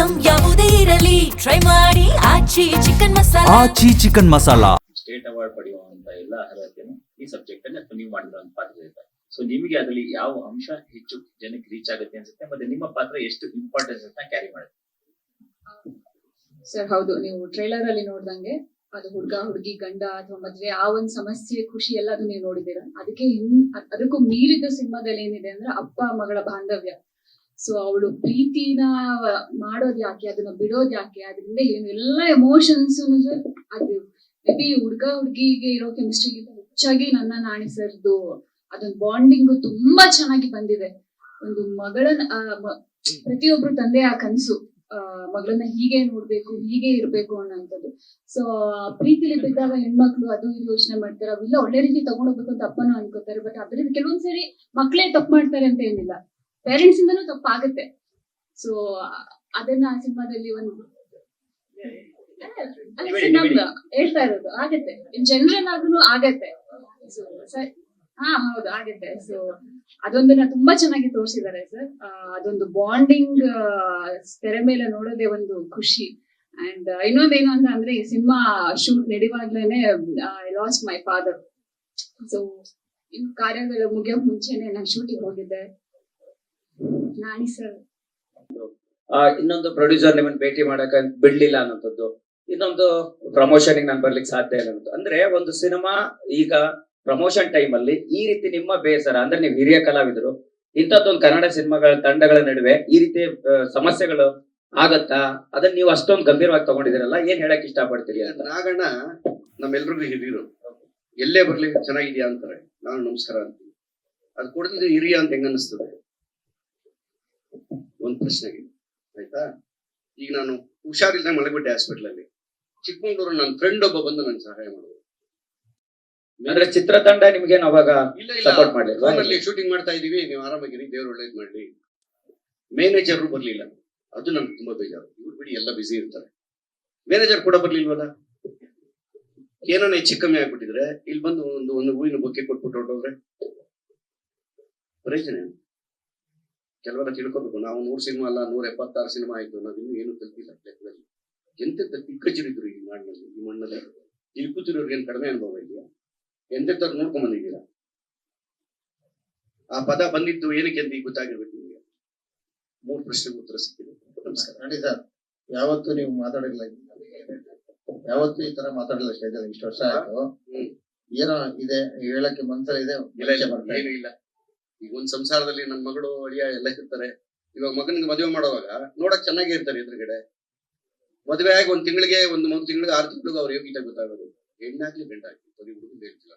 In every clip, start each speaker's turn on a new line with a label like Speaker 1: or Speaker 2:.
Speaker 1: Item ಯಾವುದೇ ಇರಲಿ try ಮಾಡಿ ಆಚಿ ಚಿಕನ್ ಮಸಾಲಾ.
Speaker 2: ಆಚಿ ಚಿಕನ್ ಮಸಾಲಾ
Speaker 3: ಸ್ಟೇಟ್ ಅವಾರ್ಡ್ ಪಡೆಯುವಂತ ಎಲ್ಲ ಅರ್ಹತೆಯನ್ನು ಈ ಸಬ್ಜೆಕ್ಟ್ ಅಲ್ಲಿ ನೀವು ಮಾಡಿರುವಂತ ಪಾತ್ರ ಇದೆ. ಸೊ ನಿಮಗೆ ಅದರಲ್ಲಿ ಯಾವ ಅಂಶ ಹೆಚ್ಚು ಜನಕ್ಕೆ ರೀಚ್ ಆಗುತ್ತೆ ಅನ್ಸುತ್ತೆ, ಮತ್ತೆ ನಿಮ್ಮ ಪಾತ್ರ ಎಷ್ಟು ಇಂಪಾರ್ಟೆನ್ಸ್ ಅಂತ ಕ್ಯಾರಿ ಮಾಡುತ್ತೆ?
Speaker 4: ಸರ್ ಹೌದು, ನೀವು ಟ್ರೈಲರ್ ಅಲ್ಲಿ ನೋಡ್ದಂಗೆ ಅದು ಹುಡುಗ ಹುಡುಗಿ ಗಂಡ ಅಥವಾ ಮದ್ವೆ ಆ ಒಂದ್ ಸಮಸ್ಯೆ ಖುಷಿ ಎಲ್ಲ ಅದು ನೀವು ನೋಡಿದೀರ. ಅದಕ್ಕೂ ಮೀರಿದ ಸಿನಿಮಾದಲ್ಲಿ ಏನಿದೆ ಅಂದ್ರೆ ಅಪ್ಪ ಮಗಳ ಬಾಂಧವ್ಯ. ಸೊ ಅವಳು ಪ್ರೀತಿನ ಮಾಡೋದ್ ಯಾಕೆ, ಅದನ್ನ ಬಿಡೋದ್ ಯಾಕೆ, ಅದರಿಂದ ಎಲ್ಲ ಎಮೋಷನ್ಸ್ ಅದು ಮೇ ಬಿ ಹುಡುಗ ಹುಡುಗಿಗೆ ಇರೋ ಕೆಮಿಸ್ಟ್ರಿಗಿಂತ ಹೆಚ್ಚಾಗಿ ನನ್ನ ನಾಣಿ ಸರ್ದು ಅದೊಂದು ಬಾಂಡಿಂಗ್ ತುಂಬಾ ಚೆನ್ನಾಗಿ ಬಂದಿದೆ. ಒಂದು ಪ್ರತಿಯೊಬ್ರು ತಂದೆ ಆ ಕನ್ಸು ಮಗಳನ್ನ ಹೀಗೆ ನೋಡ್ಬೇಕು, ಹೀಗೆ ಇರ್ಬೇಕು ಅನ್ನೋಂಥದ್ದು. ಸೊ ಪ್ರೀತಿಲಿ ಬಿದ್ದಾಗ ಹೆಣ್ಮಕ್ಳು ಅದು ಇದು ಯೋಚನೆ ಮಾಡ್ತಾರೆ, ಅವೆಲ್ಲ ಒಳ್ಳೆ ರೀತಿ ತಗೊಂಡೋಗ್ಬೇಕು ಅಂತ ಅಪ್ಪನೂ ಅನ್ಕೋತಾರೆ. ಬಟ್ ಅದ್ರಿಂದ ಕೆಲವೊಂದ್ಸರಿ ಮಕ್ಳೇ ತಪ್ಪು ಮಾಡ್ತಾರೆ ಅಂತ ಏನಿಲ್ಲ, ಪೇರೆಂಟ್ಸ್ ಇಂದನೂ ತಪ್ಪಾಗತ್ತೆ. ಸೊ ಅದನ್ನ ಆ ಸಿನಿಮಾದಲ್ಲಿ ಒಂದು ಹೇಳ್ತಾ ಇರೋದು ಆಗತ್ತೆ, ಜನರಲ್ ಆದ್ರೂ ಆಗತ್ತೆ. ಹಾ ಹೌದು ಆಗತ್ತೆ. ಸೊ ಅದೊಂದನ್ನ ತುಂಬಾ ಚೆನ್ನಾಗಿ ತೋರಿಸಿದ್ದಾರೆ ಸರ್. ಅದೊಂದು ಬಾಂಡಿಂಗ್ ತೆರೆ ಮೇಲೆ ನೋಡೋದೇ ಒಂದು ಖುಷಿ. ಅಂಡ್ ಇನ್ನೊಂದೇನು ಅಂತ ಅಂದ್ರೆ ಈ ಸಿನಿಮಾ ಶೂಟ್ ನಡೆಯುವಾಗ್ಲೇನೆ I lost my father. So ಇನ್ ಕಾರ್ಯಗಳು ಮುಗಿಯೋ ಮುಂಚೆನೆ ನಾನು ಶೂಟಿಂಗ್ ಹೋಗಿದ್ದೆ. ನಾಣಿ ಸರ್
Speaker 5: ಇನ್ನೊಂದು ಪ್ರೊಡ್ಯೂಸರ್ ನಿಮ್ಮನ್ನ ಭೇಟಿ ಮಾಡಕ ಬಿಡ್ಲಿಲ್ಲ ಅನ್ನೋಂಥದ್ದು, ಇನ್ನೊಂದು ಪ್ರಮೋಷನ್ ನಾನು ಬರ್ಲಿಕ್ಕೆ ಸಾಧ್ಯ ಇಲ್ಲ ಅನ್ನೋದು. ಅಂದ್ರೆ ಒಂದು ಸಿನಿಮಾ ಈಗ ಪ್ರಮೋಷನ್ ಟೈಮ್ ಅಲ್ಲಿ ಈ ರೀತಿ ನಿಮ್ಮ ಬೇಸರ ಅಂದ್ರೆ ನೀವು ಹಿರಿಯ ಕಲಾವಿದರು, ಇಂಥದ್ದೊಂದು ಕನ್ನಡ ಸಿನಿಮಾಗಳ ತಂಡಗಳ ನಡುವೆ ಈ ರೀತಿ ಸಮಸ್ಯೆಗಳು ಆಗತ್ತಾ? ಅದನ್ನ ನೀವು ಅಷ್ಟೊಂದು ಗಂಭೀರವಾಗಿ ತಗೊಂಡಿದ್ದೀರಲ್ಲ, ಏನ್ ಹೇಳಕ್ ಇಷ್ಟಪಡ್ತೀರಿ ಅಂತ?
Speaker 6: ನಾಗಣ್ಣ ನಮ್ಮೆಲ್ರಿಗೂ ಹಿರಿಯರು, ಎಲ್ಲೇ ಬರ್ಲಿ ಚೆನ್ನಾಗಿದ್ಯಾ ಅಂತಾರೆ, ನಾನು ನಮಸ್ಕಾರ ಅಂತೀನಿ. ಅದು ಕೊಡ್ತಿದ್ರೆ ಹಿರಿಯ ಅಂತ ಹೆಂಗ ಅನಿಸ್ತದೆ? ಒಂದ್ ಪ್ರಶ್ನೆಗೆ ಆಯ್ತಾ. ಈಗ ನಾನು ಹುಷಾರಿಲ್ದ ಮಲಗ್ಬಿಟ್ಟೆ ಹಾಸ್ಪಿಟಲ್ ಅಲ್ಲಿ. ಚಿಕ್ಕಮಂಗ್ಳೂರು ನನ್ನ ಫ್ರೆಂಡ್ ಒಬ್ಬ ಬಂದು ನನ್ ಸಹಾಯ ಮಾಡೋದು.
Speaker 5: ಅಂದ್ರೆ ಚಿತ್ರತಂಡ ನಿಮ್ಗೆ ಅವಾಗ ಸಪೋರ್ಟ್ ಮಾಡಲಿಲ್ಲ?
Speaker 6: ಫೋನಲ್ಲಿ ಶೂಟಿಂಗ್ ಮಾಡ್ತಾ ಇದೀವಿ, ನೀವು ಆರಾಮಾಗಿರಿ, ದೇವ್ರು ಒಳ್ಳೇದ್ ಮಾಡ್ಲಿ. ಮ್ಯಾನೇಜರ್ ಬರ್ಲಿಲ್ಲ, ಅದು ನನ್ಗೆ ತುಂಬಾ ಬೇಜಾರು. ಇವ್ರು ಬಿಡಿ ಎಲ್ಲ ಬಿಸಿ ಇರ್ತಾರೆ, ಮ್ಯಾನೇಜರ್ ಕೂಡ ಬರ್ಲಿಲ್ವಲ್ಲ. ಏನಾನ ಹೆಚ್ಚು ಕಮ್ಮಿ ಆಗ್ಬಿಟ್ಟಿದ್ರೆ ಇಲ್ಲಿ ಬಂದು ಒಂದು ಹೂವಿನ ಬೊಕ್ಕೆ ಕೊಟ್ಬಿಟ್ಟು ಹೊರಟೋದ್ರೆ ಪ್ರಯೋಜನ. ಕೆಲವೆಲ್ಲ ತಿಳ್ಕೊಬೇಕು. ನಾವು 100 ಸಿನಿಮಾ ಅಲ್ಲ 176 ಸಿನಿಮಾ ಆಯ್ತು, ನಾವಿನ್ನೂ ಏನು ಕಲ್ತಿಲ್ಲ ಲೆಕ್ಕದಲ್ಲಿ. ಎಂತ ದಿಗ್ಗಜರಿದ್ರು ಈ ನಾಡಿನಲ್ಲಿ, ಈ ಮಣ್ಣಲ್ಲಿ. ಇಲ್ಲಿ ಕೂತಿರೋರ್ಗೆ ಏನ್ ಕಡಿಮೆ ಅನುಭವ ಇದೆಯಾ? ಎಂತೆಂತ ನೋಡ್ಕೊಂಡ್ ಬಂದಿದ್ದೀರಾ? ಆ ಪದ ಬಂದಿದ್ದು ಏನಕ್ಕೆ ಅಂತ ಈಗ ಗೊತ್ತಾಗಿರ್ಬೇಕು ನಿಮಗೆ. 3 ಪ್ರಶ್ನೆಗೆ ಉತ್ತರ ಸಿಕ್ಕಿದೆ. ನಮಸ್ಕಾರ.
Speaker 7: ಖಂಡಿತ ಯಾವತ್ತು ನೀವು ಮಾತಾಡಿಲ್ಲ, ಯಾವತ್ತು ಈ ತರ ಮಾತಾಡಿಲ್ಲ ಸ್ಟೇಜಲ್ಲಿ. ಇಷ್ಟು ವರ್ಷ ಆಯ್ತು, ಏನೋ ಇದೆ ಹೇಳಕ್ಕೆ ಮನ್ಸಲ್ಲಿ ಇದೆ.
Speaker 6: ಏನು ಇಲ್ಲ. ಈಗ ಒಂದ್ ಸಂಸಾರದಲ್ಲಿ ನನ್ನ ಮಗಳು ಅಳಿಯ ಎಲ್ಲ ಇರ್ತಾರೆ. ಇವಾಗ ಮಗನಿಗೆ ಮದುವೆ ಮಾಡುವಾಗ ನೋಡಕ್ ಚೆನ್ನಾಗೇ ಇರ್ತಾರೆ ಎದುರುಗಡೆ. ಮದುವೆ ಆಗಿ 1 ತಿಂಗಳಿಗೆ 3 ತಿಂಗಳಿಗೆ 6 ತಿಂಗಳಿಗೆ ಅವ್ರ ಯೋಗ್ಯತೆ ಗೊತ್ತಾಗೋದು. ಹೆಣ್ಣಾಗ್ಲಿ ಗಂಡಾಗ್ಲಿ ಬರೀ ಹುಡುಗ ಹೇಳ್ತಿಲ್ಲ.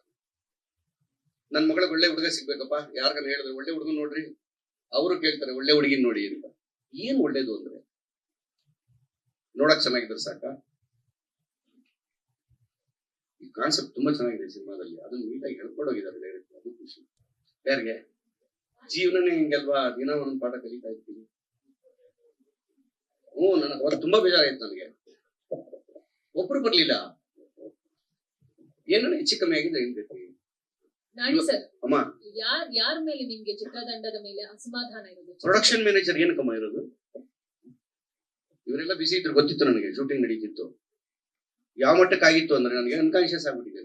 Speaker 6: ನನ್ ಮಗಳಿಗೆ ಒಳ್ಳೆ ಹುಡುಗ ಸಿಗ್ಬೇಕಪ್ಪ, ಯಾರಿಗಾನ ಹೇಳಿದ್ರೆ ಒಳ್ಳೆ ಹುಡುಗ ನೋಡ್ರಿ, ಅವರು ಕೇಳ್ತಾರೆ ಒಳ್ಳೆ ಹುಡುಗಿನ ನೋಡಿ ಅಂತ. ಏನ್ ಒಳ್ಳೇದು ಅಂದ್ರೆ ನೋಡಕ್ ಚೆನ್ನಾಗಿದ್ರೆ ಸಾಕ. ಈ ಕಾನ್ಸೆಪ್ಟ್ ತುಂಬಾ ಚೆನ್ನಾಗಿದೆ ಸಿನಿಮಾದಲ್ಲಿ, ಅದನ್ನ ನೀಟಾಗಿ ಹೇಳ್ಕೊಡೋಗಿದ್ದಾರೆ ಡೈರೆಕ್ಟ್. ಅದು ಖುಷಿ. ಯಾರಿಗೆ ಜೀವನನೇ ಹಿಂಗಲ್ವಾ, ದಿನ ಒಂದೊಂದು ಪಾಠ ಕಲಿತಾ ಇರ್ತೀನಿ. ನನಗೆ ಅವತ್ತು ತುಂಬಾ ಬೇಜಾರಾಯ್ತು. ನನಗೆ ಒಬ್ರು ಬರ್ಲಿಲ್ಲ, ಏನೋ ಹೆಚ್ಚು ಕಮ್ಮಿ ಆಗಿದೆ. ಏನ್ ಗತಿ ಅಮ್ಮ?
Speaker 4: ಯಾರ ಮೇಲೆ ನಿಮ್ಗೆ ಚಿತ್ರತಂಡದ ಮೇಲೆ ಅಸಮಾಧಾನ ಇರೋದು?
Speaker 6: ಪ್ರೊಡಕ್ಷನ್ ಮ್ಯಾನೇಜರ್ ಏನಕ್ಕಮ್ಮ ಇರೋದು? ಇವರೆಲ್ಲ ಬಿಸಿ ಇದ್ರು ಗೊತ್ತಿತ್ತು ನನಗೆ. ಶೂಟಿಂಗ್ ನಡೀತಿತ್ತು. ಯಾವ ಮಟ್ಟಕ್ಕೆ ಆಗಿತ್ತು ಅಂದ್ರೆ ನನಗೆ ಅನ್ಕಾನ್ಶಿಯಸ್ ಆಗ್ಬಿಟ್ಟಿದೆ.